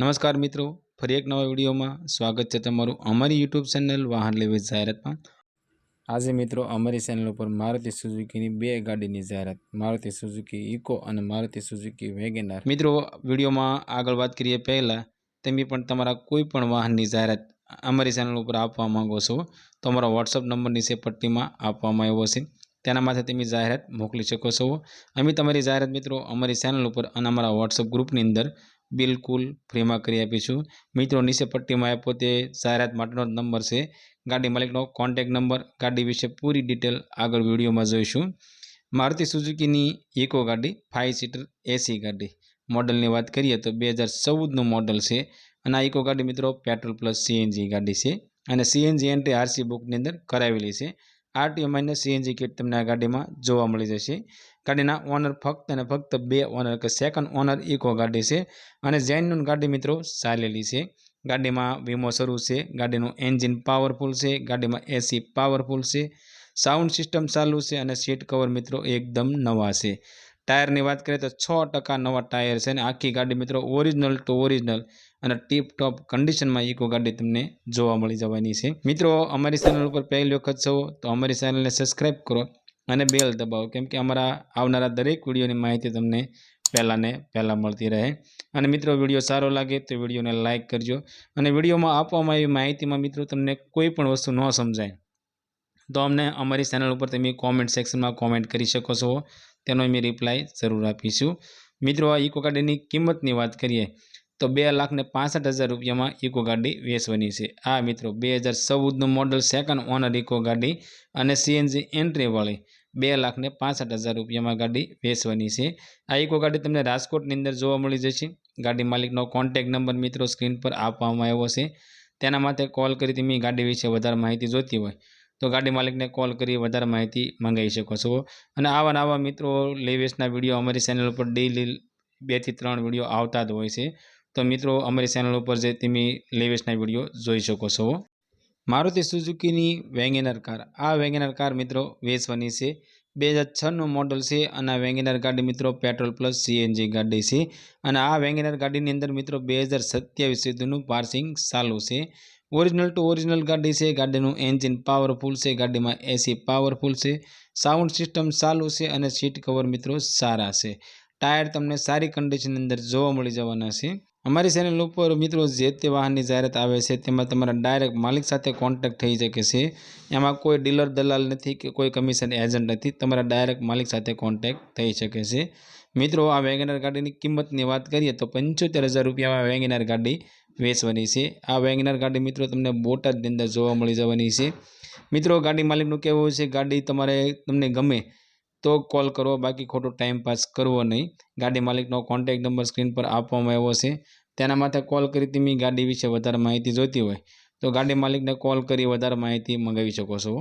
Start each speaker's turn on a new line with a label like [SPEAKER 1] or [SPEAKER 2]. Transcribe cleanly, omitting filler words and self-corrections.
[SPEAKER 1] नमस्कार मित्रों, फरी एक नवा विडियो में स्वागत है तमारू अमरी यूट्यूब चेनल वाहन लेवे जाहेरात में। आज मित्रों अमरी चेनल पर मारुति सुजुकी बे गाड़ी जाहेरात, मारुति सुजुकी इको और मारुति सुजुकी वेगेनार। मित्रों विडियो में आगळ बात करिए पहला तमे पण तमारा कोईपण वाहननी जाहेरात अमरी चेनल पर आपवा मांगो छो तो अमरा व्हाट्सएप नंबर नीचे पट्टी में आपवामां आव्यो छे, तेना माथे तमे जाहेरात मोकली शको छो। अमे तमारी जाहेरात मित्रों अमरी चेनल पर अने अमरा व्हाट्सएप ग्रुपनी अंदर बिल्कुल फ्री में करी आपीशुं। मित्रों नीचे पट्टी में आप्यो ते जाहेरात माटेनो नंबर है, गाड़ी मालिकनो कॉन्टेक्ट नंबर, गाड़ी विषे पूरी डिटेल आगळ विडियो में जोईशुं। मारुति सुजुकीनी इको गाड़ी 5 सीटर एसी गाड़ी मॉडलनी बात करिए तो 2014 मॉडल है અને આ ઇકો ગાડી મિત્રો પેટ્રોલ પ્લસ સીએનજી ગાડી છે અને સીએનજી એન્ટ્રી આરસી બુકની અંદર કરાવેલી છે। આરટીઓ માઇનસ સીએનજી કિટ તમને આ ગાડીમાં જોવા મળી જશે। ગાડીના ઓનર ફક્ત અને ફક્ત 2 ઓનર કે સેકન્ડ ઓનર ઇકો ગાડી છે અને જેન્યુન ગાડી મિત્રો ચાલેલી છે। ગાડીમાં વીમો શરૂ છે, ગાડીનું એન્જિન પાવરફુલ છે, ગાડીમાં એસી પાવરફુલ છે, સાઉન્ડ સિસ્ટમ ચાલુ છે અને સીટ કવર મિત્રો એકદમ નવા છે। टायरनी बात करें तो 6% नवा टायर है। आखी गाड़ी मित्रों ओरिजिनल टू ओरिजिनल और टीप टॉप कंडीशन में इको गाड़ी तमने जोवा मळी जवानी छे। मित्रों अमरी चेनल पर पहली वखत छो तो अमरी चेनल ने सब्सक्राइब करो और बेल दबावो, केम के अमरा आवनारा दरेक विडियोनी माहिती तमने पहला ने पहला मळती रहे। और मित्रों विडियो सारो लागे तो विडियो ने लाइक करजो और विडियो में आपवामां आवेली माहिती में मित्रों तमने कोई पण वस्तु न समजाय तो अमने अमरी चेनल पर तमे कॉमेंट सेक्शन में कॉमेंट करी शको छो, तेनो अमे रिप्लाय जरूर आपीशुं। मित्रों आ इको गाड़ीनी किंमतनी बात करिए तो 2,65,000 रुपया में इको गाड़ी वेचवानी छे। आ मित्रों 2014 मॉडल सेकंड ओनर इको गाड़ी और सीएनजी एंट्री वाली 2,65,000 रुपया में गाड़ी वेचवानी छे। आ इको गाड़ी तमने राजकोटनी अंदर जोवा मळी जशे। गाड़ी मालिकनो कॉन्टेक्ट नंबर मित्रों स्क्रीन पर आपवामां आव्यो छे, तेना माटे कॉल करी तमे गाड़ी विषे वधारे माहिती जोती होय तो गाड़ी मालिक ने कॉल करी वधारे माहिती मंगावी शको छो। अने आवा नवा मित्रों लेवेसना विडियो अमरी चेनल पर डेली 2 થી 3 विडियो आवता ज होय छे, तो मित्रों अमरी चेनल पर जे तमे लेवेसना विडियो जोई शको छो। मारुति सुजुकीनी वेगेनार कार, आ वेगेनार कार मित्रों वेचवानी छे। 2006 मॉडल है और वेगेनार गाड़ी मित्रों पेट्रोल प्लस सीएनजी गाड़ी है और आ वेगेनार गाड़ी अंदर मित्रों 2027 सुधीनुं पार्सिंग चालू है। ओरिजिनल टू ओरिजिनल गाड़ी है, गाड़ीनुं एंजीन पावरफुल है, गाड़ी में एसी पावरफुल है, साउंड सिस्टम चालू है और सीट कवर मित्रों सारा है। टायर तमने सारी कंडीशन अंदर जोवा मळी जवाना छे। अमरी चेनल पर मित्रों जे ते वाहननी जाहेरात आवे छे तेमां तमारा डायरेक्ट मालिक साथे कॉन्टेक्ट थई शके छे। एमां कोई डीलर दलाल नथी के कोई कमीशन एजंट नथी, तमारा डायरेक्ट मालिक साथे कॉन्टेक्ट थई शके छे। मित्रों आ वेगेनार गाड़ीनी किंमतनी बात करिए तो 75,000 रुपया में वेगेनार गाड़ी वेचवानी छे। आ वेगेनार गाड़ी मित्रों तमने बोटादनी अंदर जोवा मळी जवानी छे। मित्रों गाड़ी मालिकनुं कहेवुं छे गाड़ी तमने गमे तो कॉल करो, बाकी खोटो टाइम पास करवो नहीं। गाड़ी मालिकनो कॉन्टेक्ट नंबर स्क्रीन पर आपवामां आव्यो छे, तेना माथे कॉल करी तमे गाड़ी विषे वधारे माहिती जोती होय तो गाड़ी मालिक ने कॉल करी वधारे माहिती मंगावी शको छो।